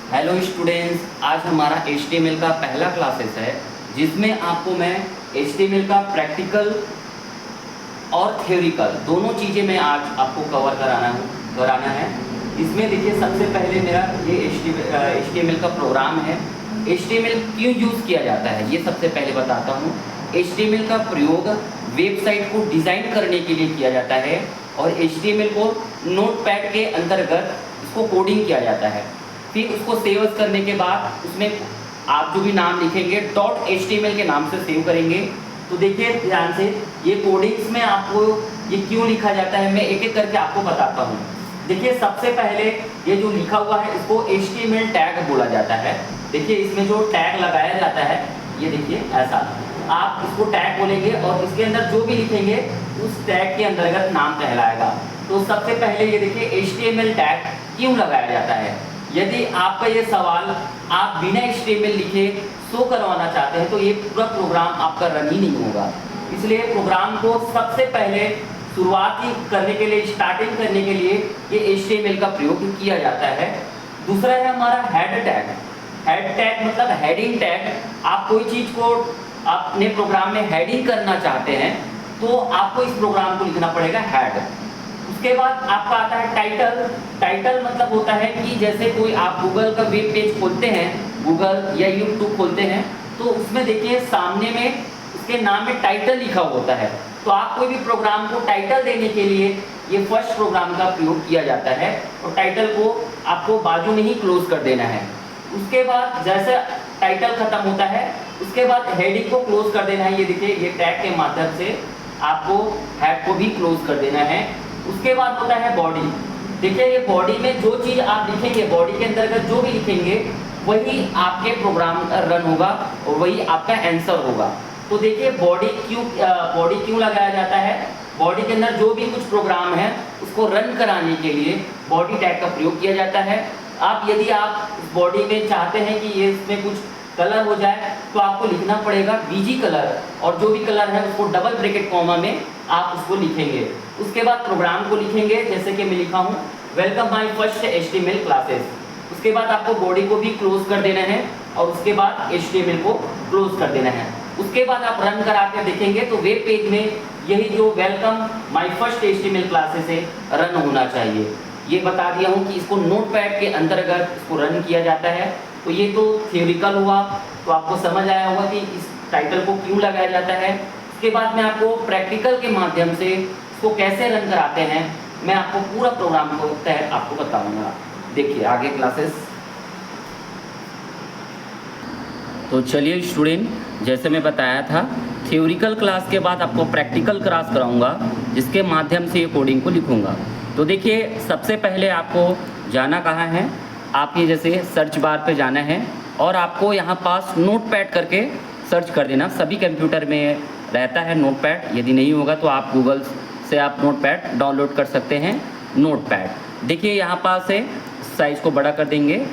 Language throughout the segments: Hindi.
हेलो स्टूडेंट्स, आज हमारा HTML का पहला क्लासेस है जिसमें आपको मैं HTML का प्रैक्टिकल और थ्योरिकल दोनों चीज़ें मैं आज आपको कवर कराना है। इसमें देखिए सबसे पहले मेरा ये HTML का प्रोग्राम है। HTML क्यों यूज़ किया जाता है ये सबसे पहले बताता हूँ। HTML का प्रयोग वेबसाइट को डिज़ाइन करने के लिए किया जाता है और HTML को नोटपैड के अंतर्गत इसको कोडिंग किया जाता है। फिर उसको सेव करने के बाद उसमें आप जो भी नाम लिखेंगे .html के नाम से सेव करेंगे। तो देखिए ध्यान से, ये कोडिंग्स में आपको ये क्यों लिखा जाता है मैं एक एक करके आपको बताता हूँ। देखिए सबसे पहले ये जो लिखा हुआ है इसको HTML टैग बोला जाता है। देखिए इसमें जो टैग लगाया जाता है ये देखिए ऐसा, आप इसको टैग बोलेंगे और इसके अंदर जो भी लिखेंगे उस टैग के अंतर्गत नाम कहलाएगा। तो सबसे पहले ये देखिए HTML टैग क्यों लगाया जाता है। यदि आपका ये सवाल आप बिना HTML लिखे शो करवाना चाहते हैं तो ये पूरा प्रोग्राम आपका रन ही नहीं होगा। इसलिए प्रोग्राम को सबसे पहले शुरुआती करने के लिए, स्टार्टिंग करने के लिए ये HTML का प्रयोग किया जाता है। दूसरा है हमारा हेड टैग। हेड टैग मतलब हेडिंग टैग। आप कोई चीज़ को अपने प्रोग्राम में हेडिंग करना चाहते हैं तो आपको इस प्रोग्राम को लिखना पड़ेगा हेड। उसके बाद आपका आता है टाइटल। टाइटल मतलब होता है कि जैसे कोई आप गूगल का वेब पेज खोलते हैं, गूगल या यूट्यूब खोलते हैं, तो उसमें देखिए सामने में उसके नाम में टाइटल लिखा होता है। तो आप कोई भी प्रोग्राम को टाइटल देने के लिए ये फर्स्ट प्रोग्राम का प्रयोग किया जाता है और टाइटल को आपको बाजू में ही क्लोज कर देना है। उसके बाद जैसे टाइटल खत्म होता है उसके बाद हेडिंग को क्लोज कर देना है। ये देखिए ये टैग के माध्यम से आपको हेड को भी क्लोज कर देना है। उसके बाद होता है बॉडी। देखिए ये बॉडी में जो चीज़ आप लिखेंगे, बॉडी के अंतर्गत जो भी लिखेंगे वही आपके प्रोग्राम का रन होगा और वही आपका आंसर होगा। तो देखिए बॉडी क्यों लगाया जाता है। बॉडी के अंदर जो भी कुछ प्रोग्राम है उसको रन कराने के लिए बॉडी टैग का प्रयोग किया जाता है। यदि आप बॉडी में चाहते हैं कि ये इसमें कुछ कलर हो जाए तो आपको लिखना पड़ेगा BG कलर, और जो भी कलर है उसको डबल ब्रैकेट कॉमा में आप उसको लिखेंगे। उसके बाद प्रोग्राम को लिखेंगे, जैसे कि मैं लिखा हूँ welcome my first HTML classes. उसके बाद आपको बॉडी को भी क्लोज कर देना है और उसके बाद HTML को क्लोज कर देना है। उसके बाद आप रन करा कर देखेंगे तो वेब पेज में यही जो welcome my first HTML classes है रन होना चाहिए। ये बता दिया हूँ कि इसको नोटपैड के अंतर्गत इसको रन किया जाता है। तो ये तो थ्योरिकल हुआ, तो आपको समझ आया होगा कि इस टाइटल को क्यों लगाया जाता है। उसके बाद मैं आपको प्रैक्टिकल के माध्यम से इसको कैसे रन कराते हैं मैं आपको पूरा प्रोग्राम को तहत आपको बताऊंगा। देखिए आगे क्लासेस। तो चलिए स्टूडेंट, जैसे मैं बताया था थ्योरिकल क्लास के बाद आपको प्रैक्टिकल क्लास कराऊंगा जिसके माध्यम से ये कोडिंग को लिखूंगा। तो देखिए सबसे पहले आपको जाना कहाँ है, आप ये जैसे सर्च बार पे जाना है और आपको यहाँ पास नोटपैड करके सर्च कर देना। सभी कंप्यूटर में रहता है नोटपैड, यदि नहीं होगा तो आप गूगल से आप नोटपैड डाउनलोड कर सकते हैं। नोटपैड देखिए यहाँ पास है, साइज़ को बड़ा कर देंगे।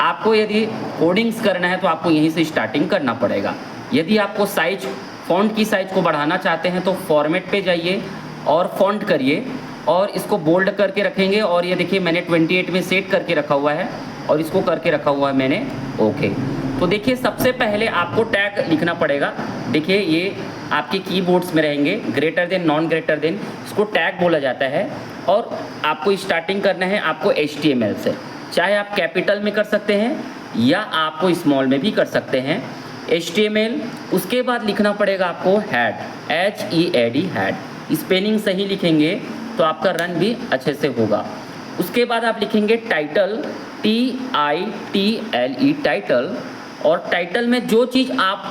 आपको यदि कोडिंग्स करना है तो आपको यहीं से स्टार्टिंग करना पड़ेगा। यदि आपको साइज फ़ॉन्ट की साइज़ को बढ़ाना चाहते हैं तो फॉर्मेट पे जाइए और फ़ॉन्ट करिए और इसको बोल्ड करके रखेंगे। और ये देखिए मैंने 28 में सेट करके रखा हुआ है और इसको करके रखा हुआ है मैंने ओके। तो देखिए सबसे पहले आपको टैग लिखना पड़ेगा। देखिए ये आपके कीबोर्ड्स में रहेंगे, greater than, non greater than, इसको टैग बोला जाता है। और आपको स्टार्टिंग करना है आपको HTML से, चाहे आप कैपिटल में कर सकते हैं या आपको स्मॉल में भी कर सकते हैं HTML। उसके बाद लिखना पड़ेगा आपको हेड, HEAD हेड। स्पेलिंग सही लिखेंगे तो आपका रन भी अच्छे से होगा। उसके बाद आप लिखेंगे टाइटल, TITLE टाइटल। और टाइटल में जो चीज़ आप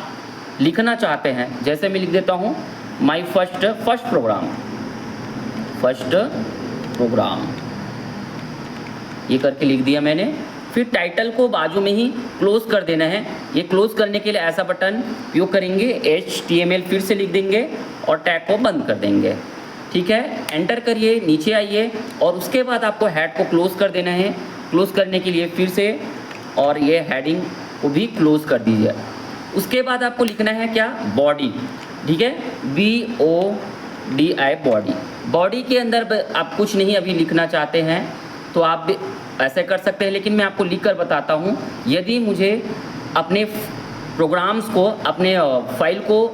लिखना चाहते हैं, जैसे मैं लिख देता हूँ माय फर्स्ट प्रोग्राम, ये करके लिख दिया मैंने। फिर टाइटल को बाजू में ही क्लोज कर देना है। ये क्लोज करने के लिए ऐसा बटन उपयोग करेंगे, HTML फिर से लिख देंगे और टैग को बंद कर देंगे। ठीक है, एंटर करिए, नीचे आइए और उसके बाद आपको हेड को क्लोज कर देना है। क्लोज करने के लिए फिर से और ये हेडिंग को भी क्लोज कर दीजिए। उसके बाद आपको लिखना है क्या, बॉडी। ठीक है, BODI बॉडी। बॉडी के अंदर आप कुछ नहीं अभी लिखना चाहते हैं तो आप ऐसे कर सकते हैं, लेकिन मैं आपको लिख कर बताता हूँ। यदि मुझे अपने प्रोग्राम्स को, अपने फाइल को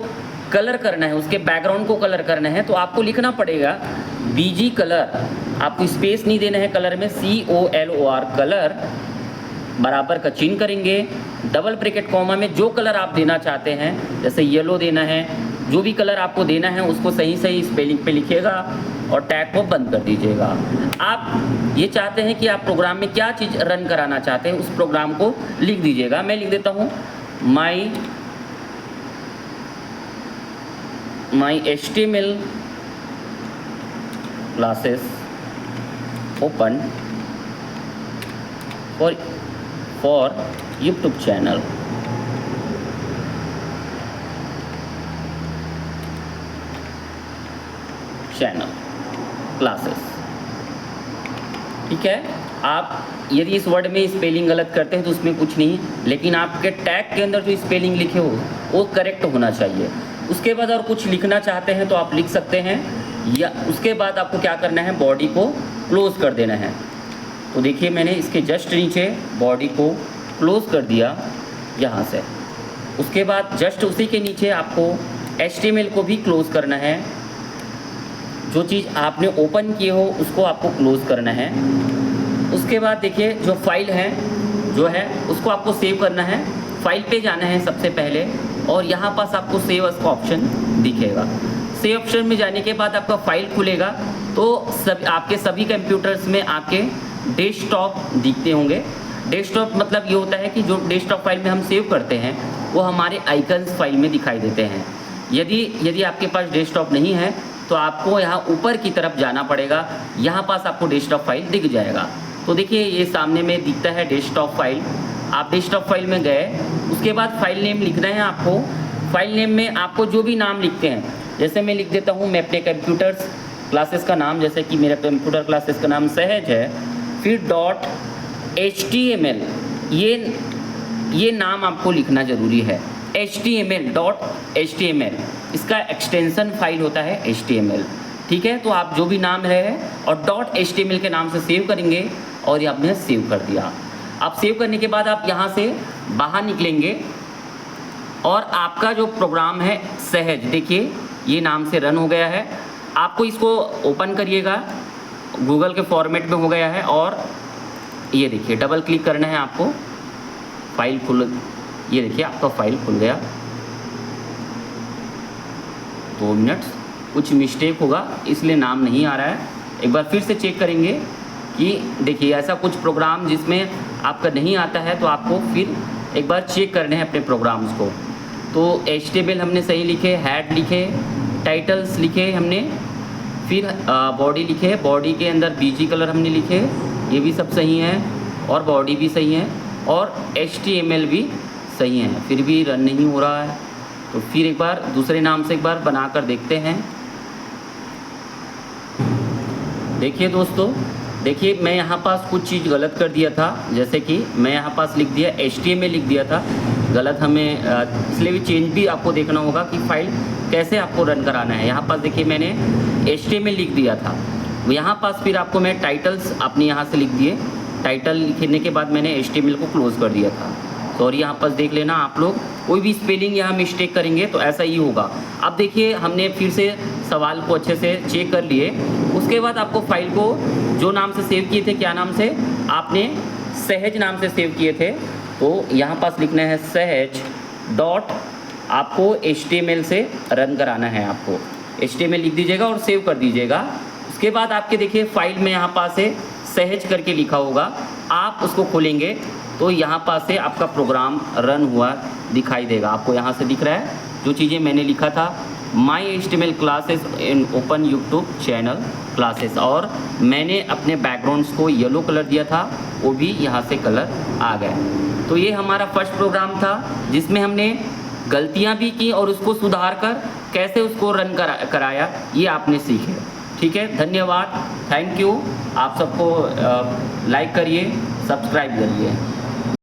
कलर करना है, उसके बैकग्राउंड को कलर करना है, तो आपको लिखना पड़ेगा BG कलर। आपको स्पेस नहीं देना है कलर में, COLOR कलर, बराबर का चिन्ह करेंगे, डबल ब्रैकेट कॉमा में जो कलर आप देना चाहते हैं, जैसे येलो देना है, जो भी कलर आपको देना है उसको सही सही स्पेलिंग पे लिखिएगा और टैग को बंद कर दीजिएगा। आप ये चाहते हैं कि आप प्रोग्राम में क्या चीज़ रन कराना चाहते हैं, उस प्रोग्राम को लिख दीजिएगा। मैं लिख देता हूँ माई HTML classes open for YouTube channel. Classes, ठीक है। आप यदि इस वर्ड में स्पेलिंग गलत करते हैं तो उसमें कुछ नहीं, लेकिन आपके टैग के अंदर जो स्पेलिंग लिखे हो वो करेक्ट होना चाहिए। उसके बाद और कुछ लिखना चाहते हैं तो आप लिख सकते हैं, या उसके बाद आपको क्या करना है, बॉडी को क्लोज कर देना है। तो देखिए मैंने इसके जस्ट नीचे बॉडी को क्लोज कर दिया यहाँ से। उसके बाद जस्ट उसी के नीचे आपको HTML को भी क्लोज करना है। जो चीज़ आपने ओपन किए हो उसको आपको क्लोज करना है। उसके बाद देखिए जो फाइल है जो है उसको आपको सेव करना है। फाइल पे जाना है सबसे पहले और यहाँ पास आपको सेव एज़ का ऑप्शन दिखेगा। सेव ऑप्शन में जाने के बाद आपका फाइल खुलेगा तो आपके सभी कंप्यूटर्स में आपके डेस्कटॉप दिखते होंगे। डेस्कटॉप मतलब ये होता है कि जो डेस्कटॉप फाइल में हम सेव करते हैं वो हमारे आइकन्स फाइल में दिखाई देते हैं। यदि आपके पास डेस्कटॉप नहीं है तो आपको यहाँ ऊपर की तरफ जाना पड़ेगा, यहाँ पास आपको डेस्कटॉप फाइल दिख जाएगा। तो देखिए ये सामने में दिखता है डेस्कटॉप फाइल। आप डेस्कटॉप फाइल में गए, उसके बाद फाइल नेम लिखना है आपको। फाइल नेम में आपको जो भी नाम लिखते हैं, जैसे मैं लिख देता हूँ मैं अपने कंप्यूटर्स क्लासेस का नाम, जैसे कि मेरा कंप्यूटर क्लासेस का नाम सहज है, फिर .html ये नाम आपको लिखना ज़रूरी है। .html इसका एक्सटेंशन फाइल होता है HTML, ठीक है। तो आप जो भी नाम है और .html के नाम से सेव करेंगे और ये आपने सेव कर दिया। आप सेव करने के बाद आप यहाँ से बाहर निकलेंगे और आपका जो प्रोग्राम है सहज, देखिए ये नाम से रन हो गया है। आपको इसको ओपन करिएगा, गूगल के फॉर्मेट में हो गया है और ये देखिए डबल क्लिक करना है आपको, फाइल खुल, ये देखिए आपका फाइल खुल गया। 2 मिनट्स, कुछ मिस्टेक होगा इसलिए नाम नहीं आ रहा है। एक बार फिर से चेक करेंगे कि देखिए ऐसा कुछ प्रोग्राम जिसमें आपका नहीं आता है तो आपको फिर एक बार चेक करने हैं अपने प्रोग्राम्स को। तो HTML हमने सही लिखे, हेड लिखे, टाइटल्स लिखे हमने, फिर बॉडी लिखे, बॉडी के अंदर BG कलर हमने लिखे, ये भी सब सही है और बॉडी भी सही है और HTML भी सही है, फिर भी रन नहीं हो रहा है। तो फिर एक बार दूसरे नाम से एक बार बना कर देखते हैं। देखिए दोस्तों, देखिए मैं यहाँ पास कुछ चीज़ गलत कर दिया था, जैसे कि मैं यहाँ पास लिख दिया HTML लिख दिया था गलत, हमें इसलिए भी चेंज भी आपको देखना होगा कि फाइल कैसे आपको रन कराना है। यहाँ पास देखिए मैंने HTML लिख दिया था, यहाँ पास फिर आपको मैं टाइटल्स अपने यहाँ से लिख दिए, टाइटल लिखने के बाद मैंने HTML को क्लोज कर दिया था। सॉरी, यहाँ पास देख लेना आप लोग, कोई भी स्पेलिंग यहाँ मिस्टेक करेंगे तो ऐसा ही होगा। अब देखिए हमने फिर से सवाल को अच्छे से चेक कर लिए। उसके बाद आपको फाइल को जो नाम से सेव किए थे, क्या नाम से आपने सहज नाम से सेव किए थे, तो यहाँ पास लिखना है सहज डॉट, आपको HTML से रन कराना है। आपको HTML लिख दीजिएगा और सेव कर दीजिएगा। उसके बाद आपके देखिए फाइल में यहाँ पास से सहज करके लिखा होगा, आप उसको खोलेंगे तो यहाँ पास से आपका प्रोग्राम रन हुआ दिखाई देगा। आपको यहाँ से दिख रहा है जो चीज़ें मैंने लिखा था, माई HTML classes in open YouTube channel classes, और मैंने अपने बैकग्राउंड्स को येलो कलर दिया था, वो भी यहाँ से कलर आ गए। तो ये हमारा फर्स्ट प्रोग्राम था जिसमें हमने गलतियाँ भी की और उसको सुधार कर कैसे उसको रन कराया, ये आपने सीखे। ठीक है, धन्यवाद, थैंक यू। आप सबको लाइक करिए, सब्सक्राइब करिए।